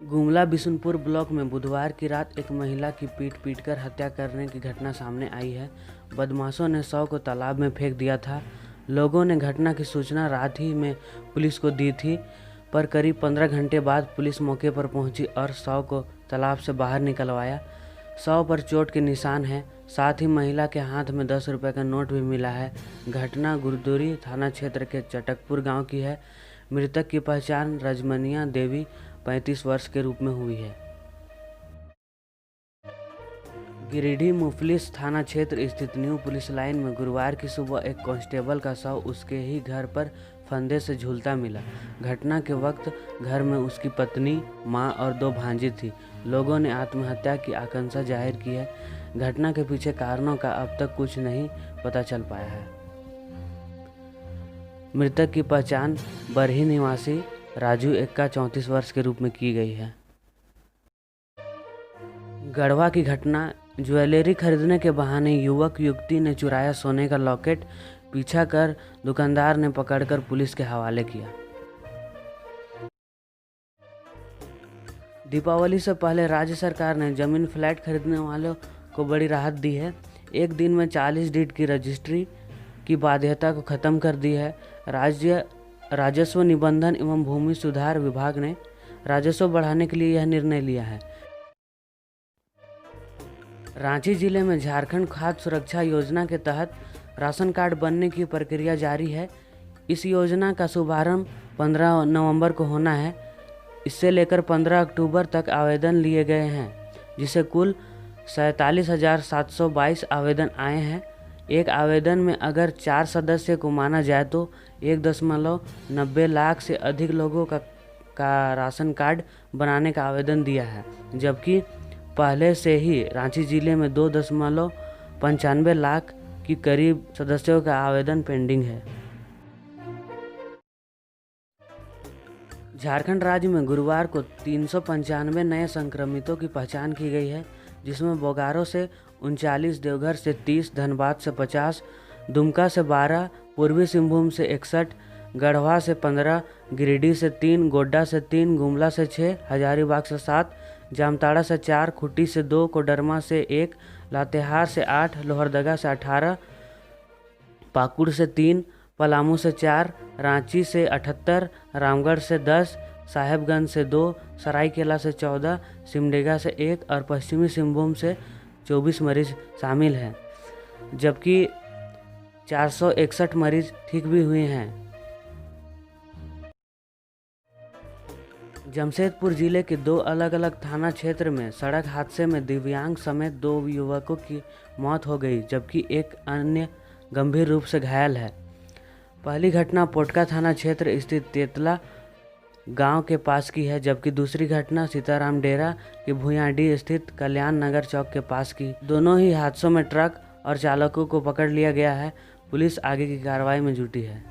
Gumla Bishunpur block में बुधवार की रात एक महिला की पीटकर हत्या करने की घटना सामने आई है। बदमाशों ने शव को तालाब में फेंक दिया था। लोगों ने घटना की सूचना रात ही में पुलिस को दी थी, पर करीब 15 घंटे बाद पुलिस मौके पर पहुंची और शव को तालाब से बाहर निकलवाया। शव पर चोट के निशान हैं। साथ ही महिला के हाथ में 10 रुपये का नोट भी मिला है। घटना गुरदुरी थाना क्षेत्र के चटकपुर गांव की है। मृतक की पहचान रजमनिया देवी 35 वर्ष के रूप में हुई है। गिरिडीह मुफलिस थाना क्षेत्र स्थित न्यू पुलिस लाइन में गुरुवार की सुबह एक कांस्टेबल का शव उसके ही घर पर फंदे से झूलता मिला। घटना के वक्त घर में उसकी पत्नी, मां और 2 भांजी थी। लोगों ने आत्महत्या की आशंका जाहिर की है। घटना के पीछे कारणों का अब तक कुछ नहीं पता चल पाया है। मृतक की पहचान बरही निवासी राजू एक्का 34 वर्ष के रूप में की गई है। गढ़वा की घटना। ज्वेलरी खरीदने के बहाने युवक युवती ने चुराया सोने का लॉकेट। पीछा कर दुकानदार ने पकड़कर पुलिस के हवाले किया। दीपावली से पहले राज्य सरकार ने जमीन फ्लैट खरीदने वालों को बड़ी राहत दी है। एक दिन में 40 डीड की रजिस्ट्री की बाध्यता को खत्म कर दी है। राज्य राजस्व निबंधन एवं भूमि सुधार विभाग ने राजस्व बढ़ाने के लिए यह निर्णय लिया है। रांची जिले में झारखंड खाद्य सुरक्षा योजना के तहत राशन कार्ड बनने की प्रक्रिया जारी है। इस योजना का शुभारंभ 15 नवंबर को होना है। इससे लेकर 15 अक्टूबर तक आवेदन लिए गए हैं, जिसे कुल 47,722 आवेदन आए हैं। एक आवेदन में अगर 4 सदस्य को माना जाए तो 1.90 लाख से अधिक लोगों का राशन कार्ड बनाने का आवेदन दिया है, जबकि पहले से ही रांची जिले में 2.95 लाख की करीब सदस्यों का आवेदन पेंडिंग है। झारखंड राज्य में गुरुवार को 395 नए संक्रमितों की पहचान की गई है, जिसमें बोकारो से 39, देवघर से 30, धनबाद से 50, दुमका से 12, पूर्वी सिंहभूम से 61, गढ़वा से 15, गिरिडीह से 3, गोड्डा से 3, गुमला से 6, हजारीबाग से 7, जामताड़ा से 4, खूंटी से 2, कोडरमा से 1, लातेहार से 8, लोहरदगा से 18, पाकुड़ से 3, पलामू से 4, रांची से 78, रामगढ़ से 10, साहेबगंज से 2, सरायकेला से 14, सिमडेगा से 1 और पश्चिमी सिंहभूम से 24 मरीज शामिल हैं, जबकि 461 मरीज ठीक भी हुए हैं। जमशेदपुर जिले के 2 अलग अलग थाना क्षेत्र में सड़क हादसे में दिव्यांग समेत 2 युवकों की मौत हो गई, जबकि एक अन्य गंभीर रूप से घायल है। पहली घटना पोटका थाना क्षेत्र स्थित तेतला गांव के पास की है, जबकि दूसरी घटना सीताराम डेरा के भुयाडीह स्थित कल्याण नगर चौक के पास की। दोनों ही हादसों में ट्रक और चालकों को पकड़ लिया गया है। पुलिस आगे की कार्रवाई में जुटी है।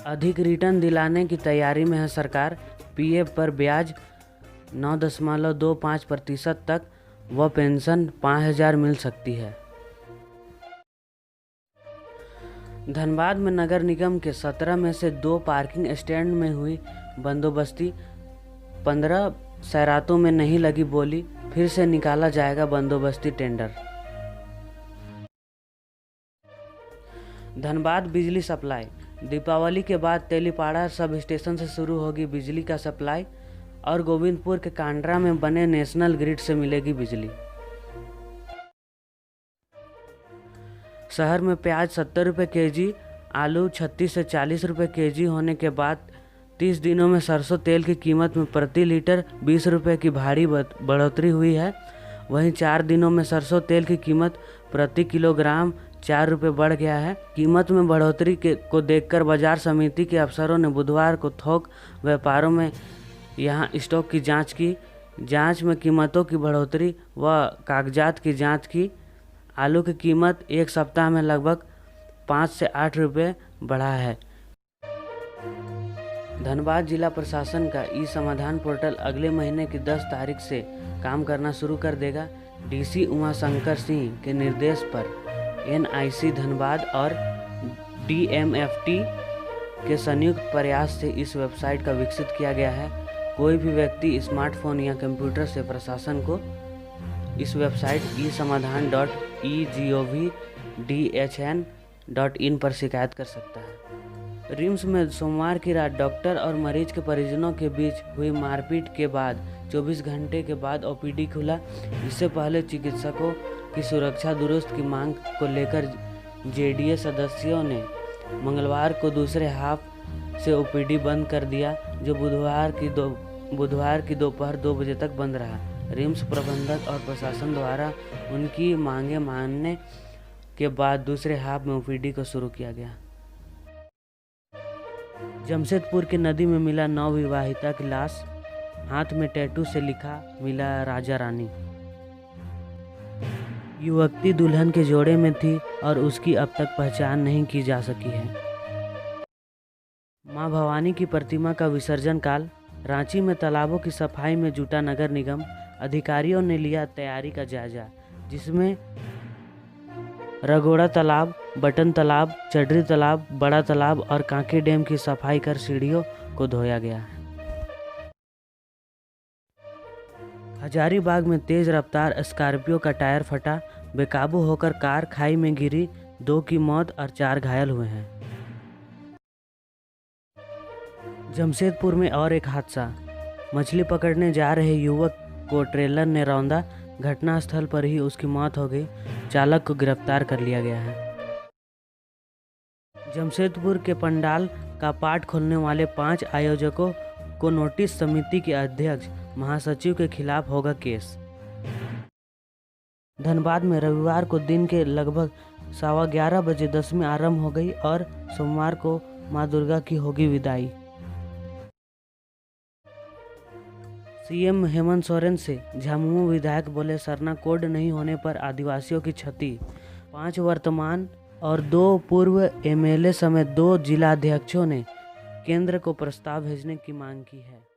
अधिक रिटर्न दिलाने की तैयारी में है सरकार। पीएफ पर ब्याज 9.25% तक व पेंशन 5,000 मिल सकती है। धनबाद में नगर निगम के 17 में से 2 पार्किंग स्टैंड में हुई बंदोबस्ती। 15 सैरातों में नहीं लगी बोली, फिर से निकाला जाएगा बंदोबस्ती टेंडर। धनबाद बिजली सप्लाई। दीपावली के बाद तेलीपाड़ा सब स्टेशन से शुरू होगी बिजली का सप्लाई और गोविंदपुर के कांड्रा में बने नेशनल ग्रिड से मिलेगी बिजली। शहर में प्याज 70 रुपये केजी, आलू 36 से 40 रुपये केजी होने के बाद 30 दिनों में सरसों तेल की कीमत में प्रति लीटर 20 रुपये की भारी बढ़ोतरी हुई है। वहीं 4 दिनों में सरसों तेल की कीमत प्रति किलोग्राम 4 रुपये बढ़ गया है। कीमत में बढ़ोतरी को देखकर बाजार समिति के अफसरों ने बुधवार को थोक व्यापारों में यहां स्टॉक की जांच की। जांच में कीमतों की बढ़ोतरी व कागजात की जांच की। आलू की कीमत एक सप्ताह में लगभग 5 से 8 रुपये बढ़ा है। धनबाद जिला प्रशासन का ई समाधान पोर्टल अगले महीने की 10 तारीख से काम करना शुरू कर देगा। डीसी उमाशंकर सिंह के निर्देश पर एनआईसी धनबाद और डीएमएफटी के संयुक्त प्रयास से इस वेबसाइट का विकसित किया गया है। कोई भी व्यक्ति स्मार्टफोन या कंप्यूटर से प्रशासन को इस वेबसाइट esamaadhan.egovdhn.in पर शिकायत कर सकता है। रिम्स में सोमवार की रात डॉक्टर और मरीज के परिजनों के बीच हुई मारपीट के बाद 24 घंटे के बाद ओपीडी खुला। इससे पहले चिकित्सकों की सुरक्षा दुरुस्त की मांग को लेकर जेडीए सदस्यों ने मंगलवार को दूसरे हाफ से ओपीडी बंद कर दिया, जो बुधवार की दोपहर 2 बजे तक बंद रहा। रिम्स प्रबंधक और प्रशासन द्वारा उनकी मांगे मानने के बाद दूसरे हाफ में ओपीडी को शुरू किया गया। जमशेदपुर की नदी में मिला नवविवाहिता की लाश, हाथ में टैटू से लिखा मिला राजा रानी। युवती दुल्हन के जोड़े में थी और उसकी अब तक पहचान नहीं की जा सकी है। मां भवानी की प्रतिमा का विसर्जन काल। रांची में तालाबों की सफाई में जुटा नगर निगम। अधिकारियों ने लिया तैयारी का जायजा, जिसमें रगोड़ा तालाब, बटन तालाब, चडरी तालाब, बड़ा तालाब और कांके डैम की सफाई कर सीढ़ियों को धोया गया है। हजारीबाग में तेज रफ्तार स्कॉर्पियो का टायर फटा, बेकाबू होकर कार खाई में गिरी, 2 की मौत और 4 घायल हुए हैं। जमशेदपुर में और एक हादसा। मछली पकड़ने जा रहे युवक को ट्रेलर ने रौंदा, घटनास्थल पर ही उसकी मौत हो गई। चालक को गिरफ्तार कर लिया गया है। जमशेदपुर के पंडाल का पाट खोलने वाले 5 आयोजकों को नोटिस। समिति के अध्यक्ष महासचिव के खिलाफ होगा केस। धनबाद में रविवार को दिन के लगभग 11:15 बजे दशमी आरंभ हो गई और सोमवार को मां दुर्गा की होगी विदाई। सीएम हेमंत सोरेन से झामुमो विधायक बोले, सरना कोड नहीं होने पर आदिवासियों की क्षति। 5 वर्तमान और 2 पूर्व एमएलए समेत 2 जिलाध्यक्षों ने केंद्र को प्रस्ताव भेजने की मांग की है।